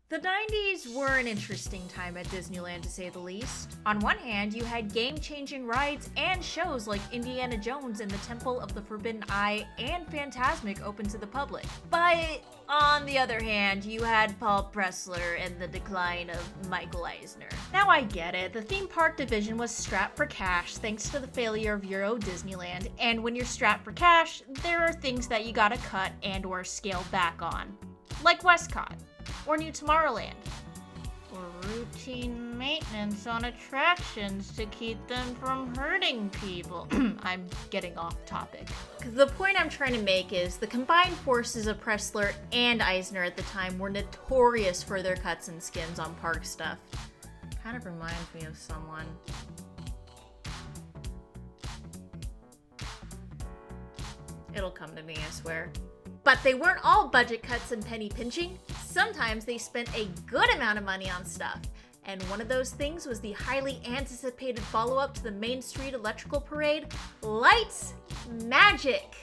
The 90s were an interesting time at Disneyland, to say the least. On one hand, you had game-changing rides and shows like Indiana Jones and the Temple of the Forbidden Eye and Fantasmic open to the public. But on the other hand, you had Paul Pressler and the decline of Michael Eisner. Now I get it, the theme park division was strapped for cash thanks to the failure of Euro Disneyland, and when you're strapped for cash, there are things that you gotta cut and or scale back on. Like Westcott. Or New Tomorrowland. Or routine maintenance on attractions to keep them from hurting people. I'm getting off topic. The point I'm trying to make is the combined forces of Pressler and Eisner at the time were notorious for their cuts and skins on park stuff. Kind of reminds me of someone. It'll come to me, I swear. But they weren't all budget cuts and penny pinching. Sometimes they spent a good amount of money on stuff. And one of those things was the highly anticipated follow-up to the Main Street Electrical Parade, Light Magic.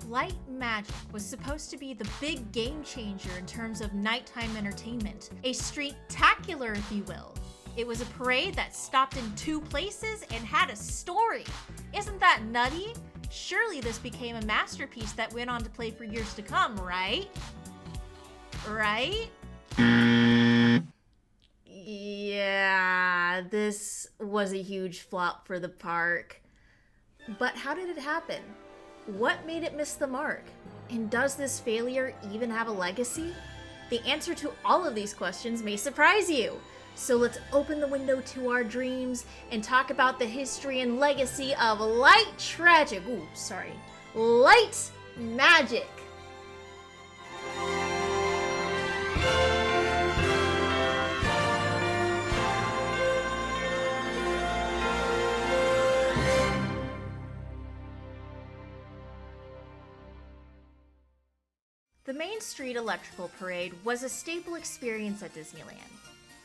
Light Magic was supposed to be the big game changer in terms of nighttime entertainment. A street-tacular, if you will. It was a parade that stopped in 2 places and had a story. Isn't that nutty? Surely this became a masterpiece that went on to play for years to come, right? Right? Yeah, this was a huge flop for the park. But how did it happen? What made it miss the mark? And does this failure even have a legacy? The answer to all of these questions may surprise you. So let's open the window to our dreams and talk about the history and legacy of Light Magic. The Main Street Electrical Parade was a staple experience at Disneyland.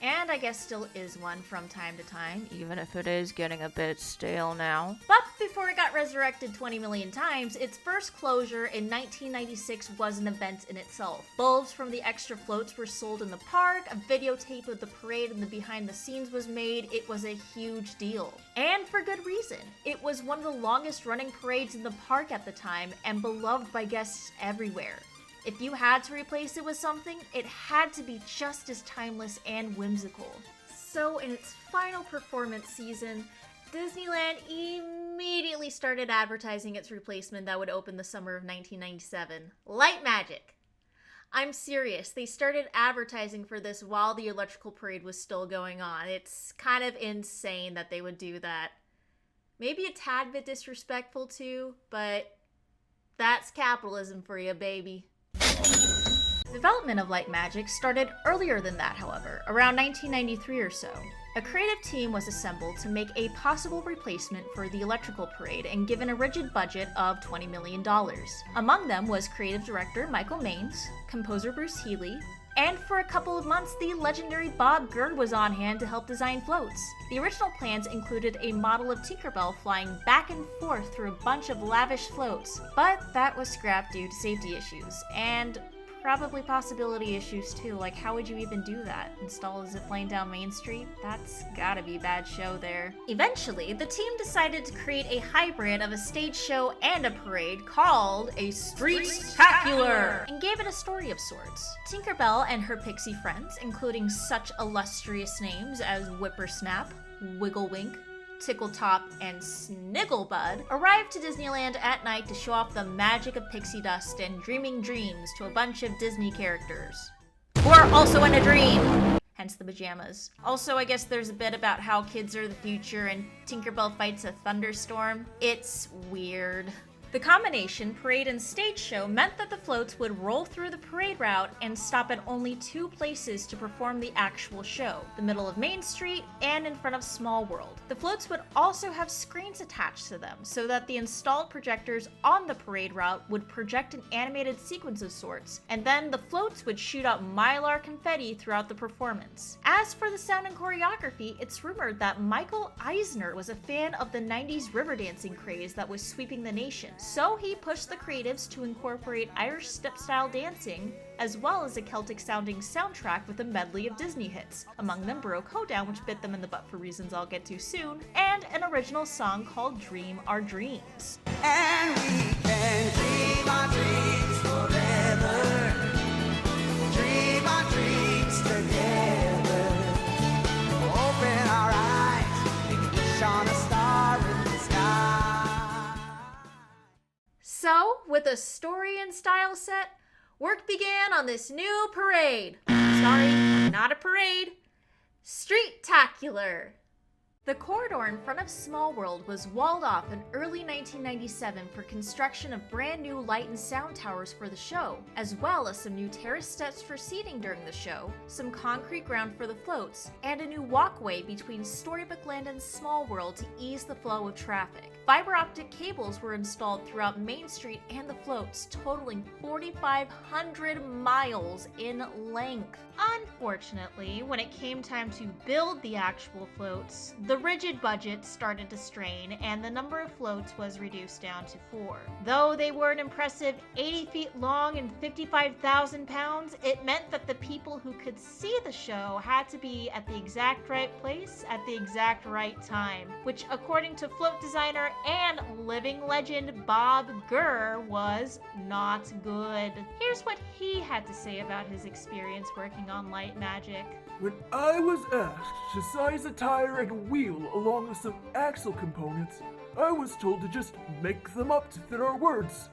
And I guess still is one from time to time, even if it is getting a bit stale now. But before it got resurrected 20 million times, its first closure in 1996 was an event in itself. Bulbs from the extra floats were sold in the park, a videotape of the parade and the behind the scenes was made. It was a huge deal. And for good reason. It was one of the longest running parades in the park at the time and beloved by guests everywhere. If you had to replace it with something, it had to be just as timeless and whimsical. So in its final performance season, Disneyland immediately started advertising its replacement that would open the summer of 1997, Light Magic. I'm serious, they started advertising for this while the electrical parade was still going on. It's kind of insane that they would do that. Maybe a tad bit disrespectful too, but that's capitalism for you, baby. The development of Light Magic started earlier than that, however, around 1993 or so. A creative team was assembled to make a possible replacement for the electrical parade and given a rigid budget of $20 million. Among them was creative director Michael Maines, composer Bruce Healy, and for a couple of months, the legendary Bob Gurd was on hand to help design floats. The original plans included a model of Tinkerbell flying back and forth through a bunch of lavish floats, but that was scrapped due to safety issues, and probably possibility issues too, like how would you even do that? Install a zipline down Main Street? That's gotta be a bad show there. Eventually, the team decided to create a hybrid of a stage show and a parade called a Street-tacular, and gave it a story of sorts. Tinkerbell and her pixie friends, including such illustrious names as Whippersnap, Wigglewink, Tickletop, and Snigglebud, arrived to Disneyland at night to show off the magic of pixie dust and dreaming dreams to a bunch of Disney characters. Who are also in a dream! Hence the pajamas. Also, I guess there's a bit about how kids are the future and Tinkerbell fights a thunderstorm. It's weird. The combination parade and stage show meant that the floats would roll through the parade route and stop at only 2 places to perform the actual show, the middle of Main Street and in front of Small World. The floats would also have screens attached to them so that the installed projectors on the parade route would project an animated sequence of sorts, and then the floats would shoot out mylar confetti throughout the performance. As for the sound and choreography, it's rumored that Michael Eisner was a fan of the 90s river dancing craze that was sweeping the nation. So he pushed the creatives to incorporate Irish step-style dancing as well as a Celtic-sounding soundtrack with a medley of Disney hits, among them Baroque Hoedown, which bit them in the butt for reasons I'll get to soon, and an original song called Dream Our Dreams. And we can dream our dreams forever. Dream our dreams together. Open our eyes and wish on a star in the sky. So, with a story and style set, work began on this new parade. Sorry, not a parade. Street-tacular. The corridor in front of Small World was walled off in early 1997 for construction of brand new light and sound towers for the show, as well as some new terrace steps for seating during the show, some concrete ground for the floats, and a new walkway between Storybook Land and Small World to ease the flow of traffic. Fiber optic cables were installed throughout Main Street and the floats, totaling 4,500 miles in length. Unfortunately, when it came time to build the actual floats, the rigid budget started to strain and the number of floats was reduced down to 4. Though they were an impressive 80 feet long and 55,000 pounds, it meant that the people who could see the show had to be at the exact right place at the exact right time, which according to float designer and living legend Bob Gurr was not good. Here's what he had to say about his experience working on light magic. When I was asked to size a tire and wheel along with some axle components, I was told to just make them up to fit our words.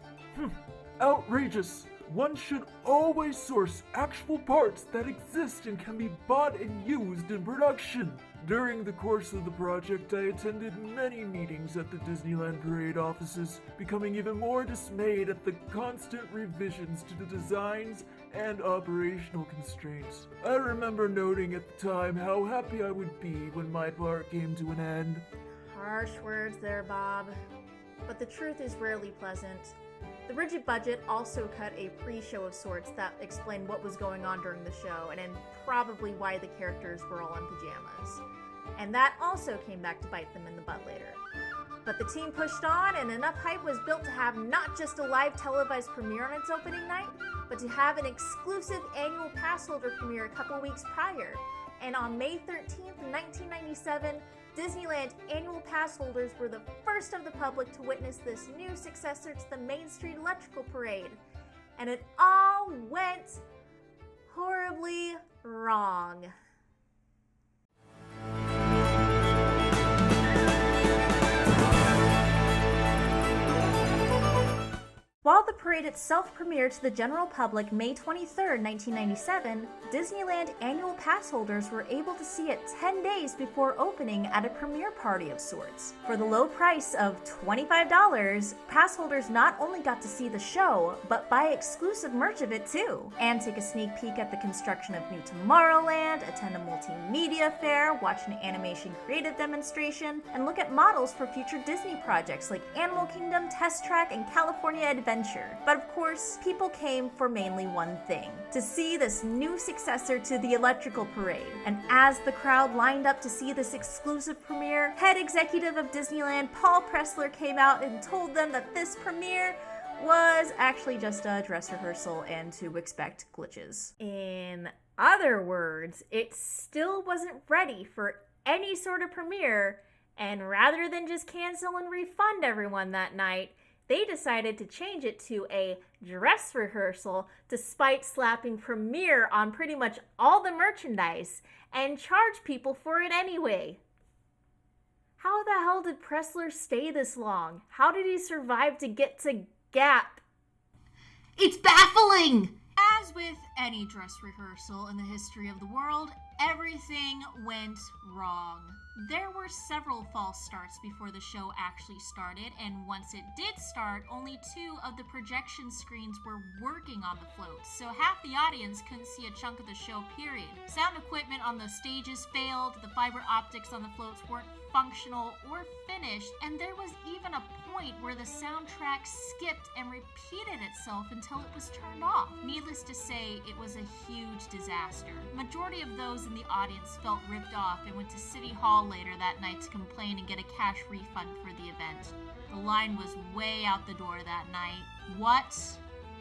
Outrageous. One should always source actual parts that exist and can be bought and used in production. During the course of the project, I attended many meetings at the Disneyland Parade offices, becoming even more dismayed at the constant revisions to the designs and operational constraints. I remember noting at the time how happy I would be when my part came to an end. Harsh words there, Bob. But the truth is rarely pleasant. The rigid budget also cut a pre-show of sorts that explained what was going on during the show and probably why the characters were all in pajamas. And that also came back to bite them in the butt later. But the team pushed on and enough hype was built to have not just a live televised premiere on its opening night, but to have an exclusive annual pass holder premiere a couple weeks prior. And on May 13th, 1997, Disneyland annual pass holders were the first of the public to witness this new successor to the Main Street Electrical Parade. And it all went horribly wrong. While the parade itself premiered to the general public May 23, 1997, Disneyland annual pass holders were able to see it 10 days before opening at a premiere party of sorts. For the low price of $25, pass holders not only got to see the show, but buy exclusive merch of it too, and take a sneak peek at the construction of New Tomorrowland, attend a multimedia fair, watch an animation creative demonstration, and look at models for future Disney projects like Animal Kingdom, Test Track, and California Adventure. But of course, people came for mainly one thing: to see this new successor to the Electrical Parade. And as the crowd lined up to see this exclusive premiere, head executive of Disneyland, Paul Pressler, came out and told them that this premiere was actually just a dress rehearsal and to expect glitches. In other words, it still wasn't ready for any sort of premiere, and rather than just cancel and refund everyone that night, they decided to change it to a dress rehearsal despite slapping premiere on pretty much all the merchandise and charge people for it anyway. How the hell did Pressler stay this long? How did he survive to get to Gap? It's baffling! As with any dress rehearsal in the history of the world, everything went wrong. There were several false starts before the show actually started, and once it did start, only 2 of the projection screens were working on the floats, so half the audience couldn't see a chunk of the show, period. Sound equipment on the stages failed, the fiber optics on the floats weren't functional or finished, and there was even a point where the soundtrack skipped and repeated itself until it was turned off. Needless to say, it was a huge disaster. Majority of those in the audience felt ripped off and went to City Hall later that night to complain and get a cash refund for the event. The line was way out the door that night. What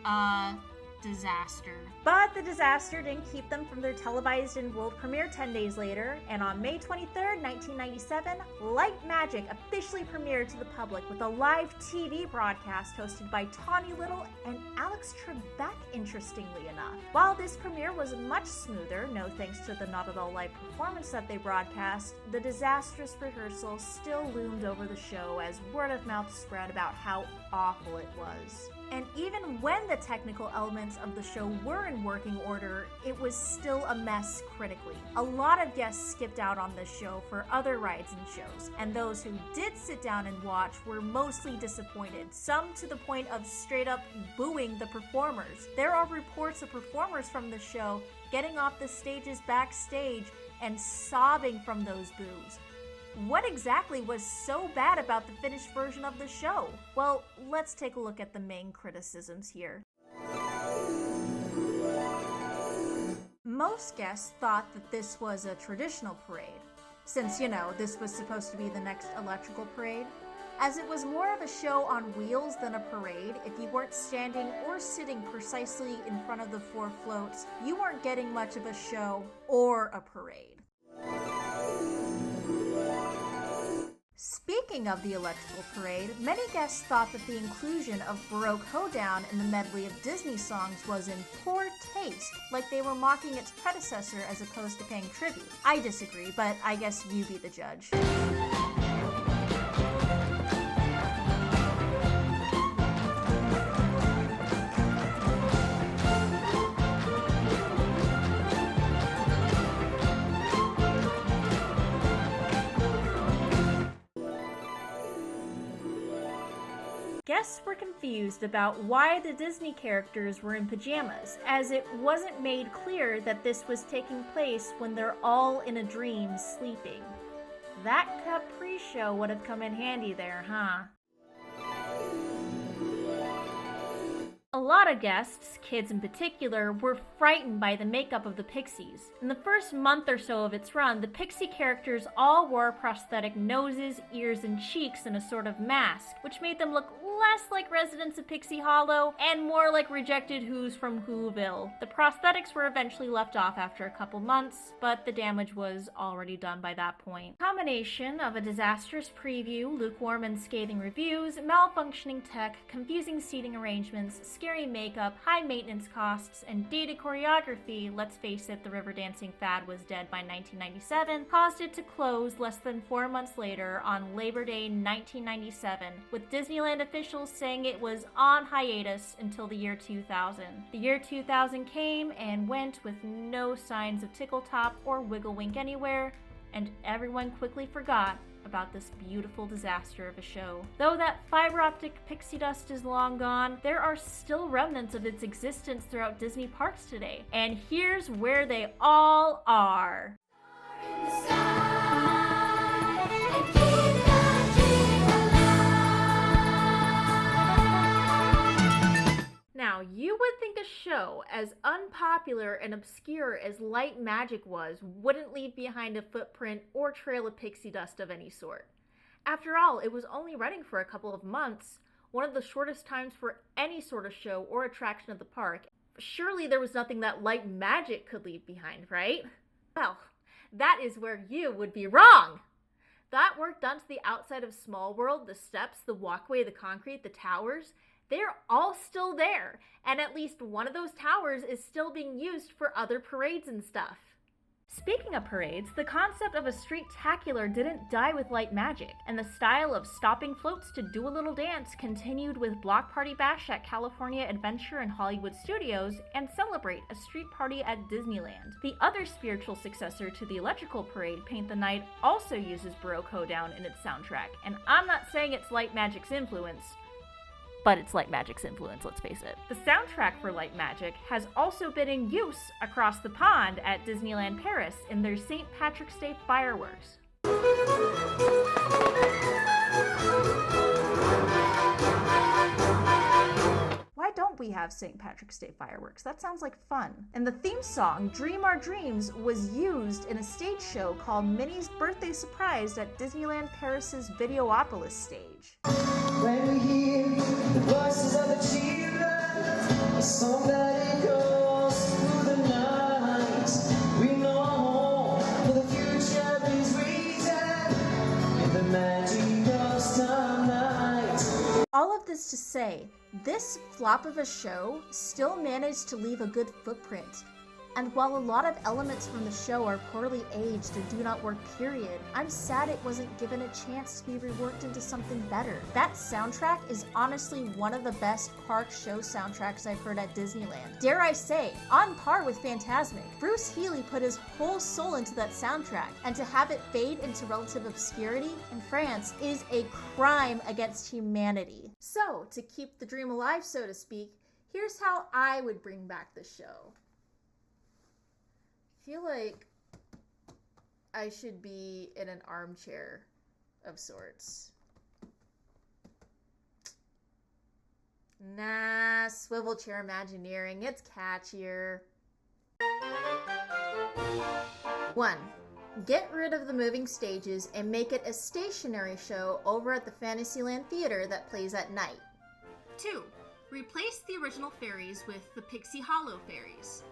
a disaster. But the disaster didn't keep them from their televised and world premiere 10 days later, and on May 23rd, 1997, Light Magic officially premiered to the public with a live TV broadcast hosted by Tawny Little and Alex Trebek, interestingly enough. While this premiere was much smoother, no thanks to the not at all live performance that they broadcast, the disastrous rehearsal still loomed over the show as word of mouth spread about how awful it was. And even when the technical elements of the show were in working order, it was still a mess critically. A lot of guests skipped out on this show for other rides and shows, and those who did sit down and watch were mostly disappointed, some to the point of straight up booing the performers. There are reports of performers from the show getting off the stages backstage and sobbing from those boos. What exactly was so bad about the finished version of the show? Well, let's take a look at the main criticisms here. Most guests thought that this was a traditional parade, since, this was supposed to be the next electrical parade. As it was more of a show on wheels than a parade, if you weren't standing or sitting precisely in front of the 4 floats, you weren't getting much of a show or a parade. Speaking of the electrical parade, many guests thought that the inclusion of Baroque Hoedown in the medley of Disney songs was in poor taste, like they were mocking its predecessor as opposed to paying tribute. I disagree, but I guess you be the judge. Guests were confused about why the Disney characters were in pajamas, as it wasn't made clear that this was taking place when they're all in a dream sleeping. That Capri show would have come in handy there, huh? A lot of guests, kids in particular, were frightened by the makeup of the Pixies. In the first month or so of its run, the Pixie characters all wore prosthetic noses, ears, and cheeks in a sort of mask, which made them look less like residents of Pixie Hollow and more like rejected Who's from Whoville. The prosthetics were eventually left off after a couple months, but the damage was already done by that point. Combination of a disastrous preview, lukewarm and scathing reviews, malfunctioning tech, confusing seating arrangements, scary makeup, high maintenance costs, and dated choreography, let's face it, the river dancing fad was dead by 1997, caused it to close less than 4 months later on Labor Day 1997, with Disneyland officials saying it was on hiatus until the year 2000. The year 2000 came and went with no signs of Tickle Top or Wiggle Wink anywhere, and everyone quickly forgot about this beautiful disaster of a show. Though that fiber optic pixie dust is long gone, there are still remnants of its existence throughout Disney parks today. And here's where they all are. Now, you would think a show as unpopular and obscure as Light Magic was wouldn't leave behind a footprint or trail of pixie dust of any sort. After all, it was only running for a couple of months, one of the shortest times for any sort of show or attraction at the park. Surely there was nothing that Light Magic could leave behind, right? Well, that is where you would be wrong! That work done to the outside of Small World, the steps, the walkway, the concrete, the towers, they're all still there, and at least one of those towers is still being used for other parades and stuff. Speaking of parades, the concept of a street-tacular didn't die with Light Magic, and the style of stopping floats to do a little dance continued with Block Party Bash at California Adventure and Hollywood Studios, and Celebrate, a street party at Disneyland. The other spiritual successor to the electrical parade, Paint the Night, also uses Baroque Hoedown in its soundtrack, and I'm not saying it's Light Magic's influence, but it's Light Magic's influence, let's face it. The soundtrack for Light Magic has also been in use across the pond at Disneyland Paris in their St. Patrick's Day fireworks. Why don't we have St. Patrick's Day fireworks? That sounds like fun. And the theme song, Dream Our Dreams, was used in a stage show called Minnie's Birthday Surprise at Disneyland Paris's Videopolis stage. When we hear the voices of the children, song that echoes through the night. We know home for the future is written in the magic of starlight. All of this to say, this flop of a show still managed to leave a good footprint. And while a lot of elements from the show are poorly aged or do not work period, I'm sad it wasn't given a chance to be reworked into something better. That soundtrack is honestly one of the best park show soundtracks I've heard at Disneyland. Dare I say, on par with Fantasmic. Bruce Healy put his whole soul into that soundtrack, and to have it fade into relative obscurity in France is a crime against humanity. So, to keep the dream alive, so to speak, here's how I would bring back the show. I feel like I should be in an armchair of sorts. Nah, swivel chair Imagineering, it's catchier. 1. Get rid of the moving stages and make it a stationary show over at the Fantasyland Theater that plays at night. 2. Replace the original fairies with the Pixie Hollow fairies.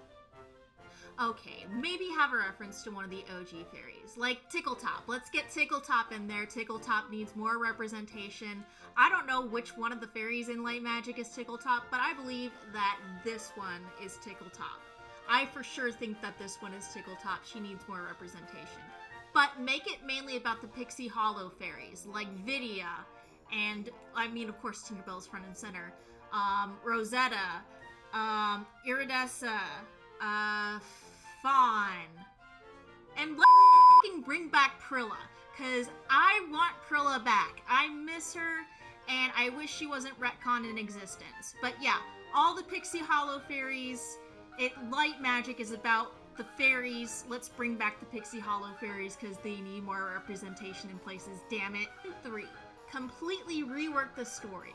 Okay, maybe have a reference to one of the OG fairies, like Tickletop. Let's get Tickletop in there. Tickletop needs more representation. I don't know which one of the fairies in Light Magic is Tickletop, but I believe that this one is Tickletop. I for sure think that this one is Tickletop. She needs more representation. But make it mainly about the Pixie Hollow fairies, like Vidya, and, I mean, of course, Tinkerbell's front and center, Rosetta, Iridessa, Fawn. And let's f***ing bring back Prilla, because I want Prilla back. I miss her, and I wish she wasn't retconned in existence. But yeah, all the Pixie Hollow fairies, Light Magic is about the fairies. Let's bring back the Pixie Hollow fairies, because they need more representation in places, damn it. 3. Completely rework the story.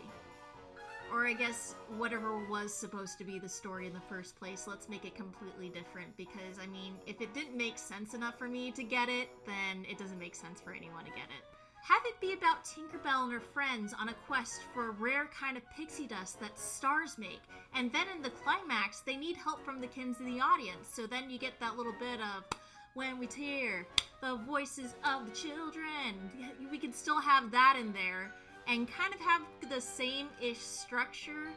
Or I guess whatever was supposed to be the story in the first place, let's make it completely different, because, I mean, if it didn't make sense enough for me to get it, then it doesn't make sense for anyone to get it. Have it be about Tinkerbell and her friends on a quest for a rare kind of pixie dust that stars make, and then in the climax, they need help from the kids in the audience, so then you get that little bit of, when we hear the voices of the children. We can still have that in there, and kind of have the same-ish structure,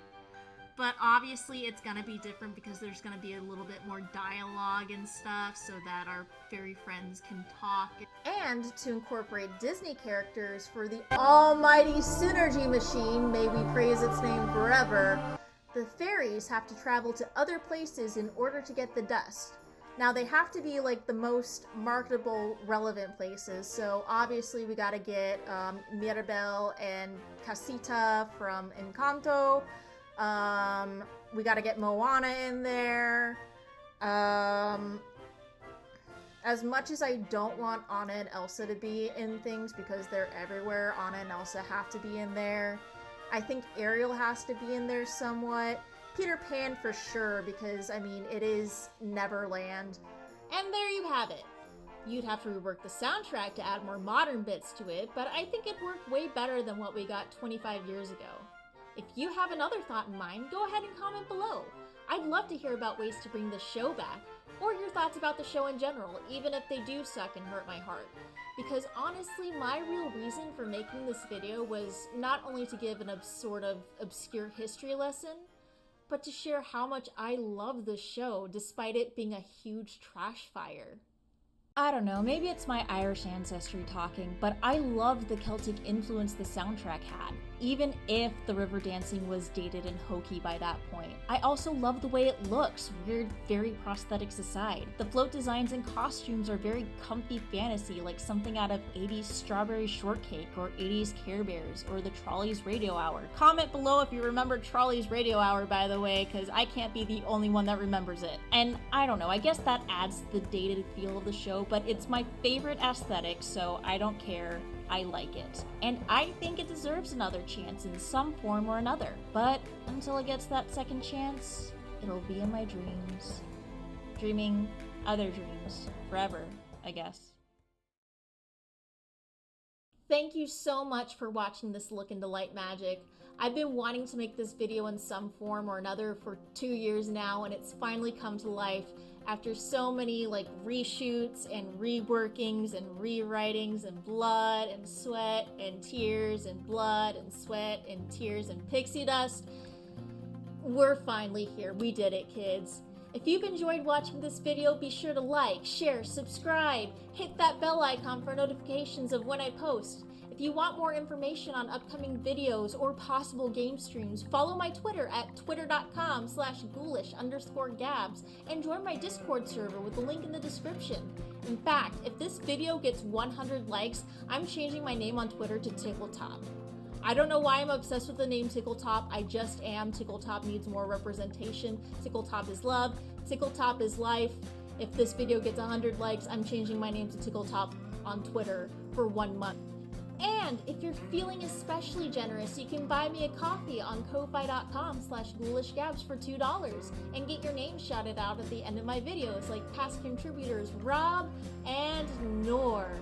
but obviously it's gonna be different because there's gonna be a little bit more dialogue and stuff so that our fairy friends can talk. And to incorporate Disney characters for the almighty synergy machine, may we praise its name forever, the fairies have to travel to other places in order to get the dust. Now, they have to be, like, the most marketable, relevant places. So, obviously, we gotta get Mirabel and Casita from Encanto. We gotta get Moana in there. As much as I don't want Anna and Elsa to be in things because they're everywhere, Anna and Elsa have to be in there. I think Ariel has to be in there somewhat. Peter Pan for sure, because, I mean, it is Neverland. And there you have it. You'd have to rework the soundtrack to add more modern bits to it, but I think it worked way better than what we got 25 years ago. If you have another thought in mind, go ahead and comment below. I'd love to hear about ways to bring the show back, or your thoughts about the show in general, even if they do suck and hurt my heart. Because honestly, my real reason for making this video was not only to give an sort of obscure history lesson, but to share how much I love the show despite it being a huge trash fire. I don't know, maybe it's my Irish ancestry talking, but I loved the Celtic influence the soundtrack had, even if the river dancing was dated and hokey by that point. I also love the way it looks, weird fairy prosthetics aside. The float designs and costumes are very comfy fantasy, like something out of 80s Strawberry Shortcake or 80s Care Bears or the Trolley's Radio Hour. Comment below if you remember Trolley's Radio Hour, by the way, because I can't be the only one that remembers it. And I don't know, I guess that adds the dated feel of the show, but it's my favorite aesthetic, so I don't care. I like it. And I think it deserves another chance in some form or another. But until it gets that second chance, it'll be in my dreams. Dreaming other dreams. Forever, I guess. Thank you so much for watching this look into light magic. I've been wanting to make this video in some form or another for 2 years now, and it's finally come to life after so many like reshoots and reworkings and rewritings and blood and sweat and tears and blood and sweat and tears and pixie dust. We're finally here. We did it, kids. If you've enjoyed watching this video, be sure to like, share, subscribe, hit that bell icon for notifications of when I post. If you want more information on upcoming videos or possible game streams, follow my Twitter at twitter.com/ghoulish_gabs and join my Discord server with the link in the description. In fact, if this video gets 100 likes, I'm changing my name on Twitter to Tickletop. I don't know why I'm obsessed with the name Tickletop, I just am. Tickletop needs more representation. Tickletop is love, Tickletop is life. If this video gets 100 likes, I'm changing my name to Tickletop on Twitter for 1 month. And if you're feeling especially generous, you can buy me a coffee on ko-fi.com/ghoulishgabs for $2 and get your name shouted out at the end of my videos like past contributors Rob and Noor.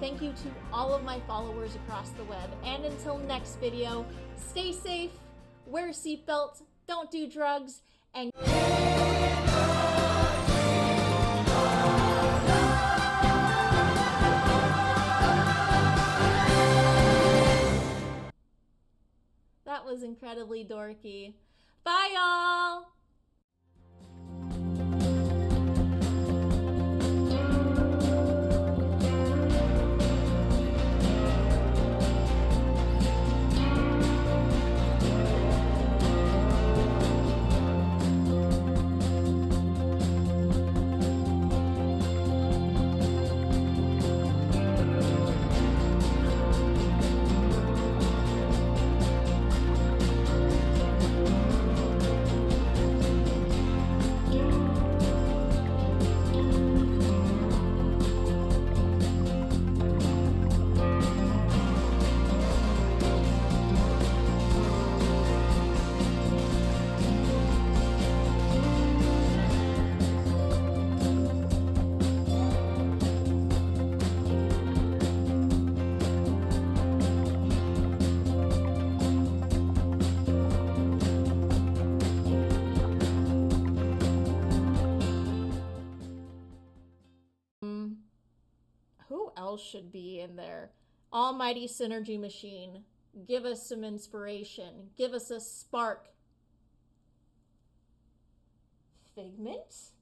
Thank you to all of my followers across the web, and until next video, stay safe, wear a seatbelt, don't do drugs, and that was incredibly dorky. Bye, y'all! Who else should be in there? Almighty Synergy Machine. Give us some inspiration. Give us a spark. Figment?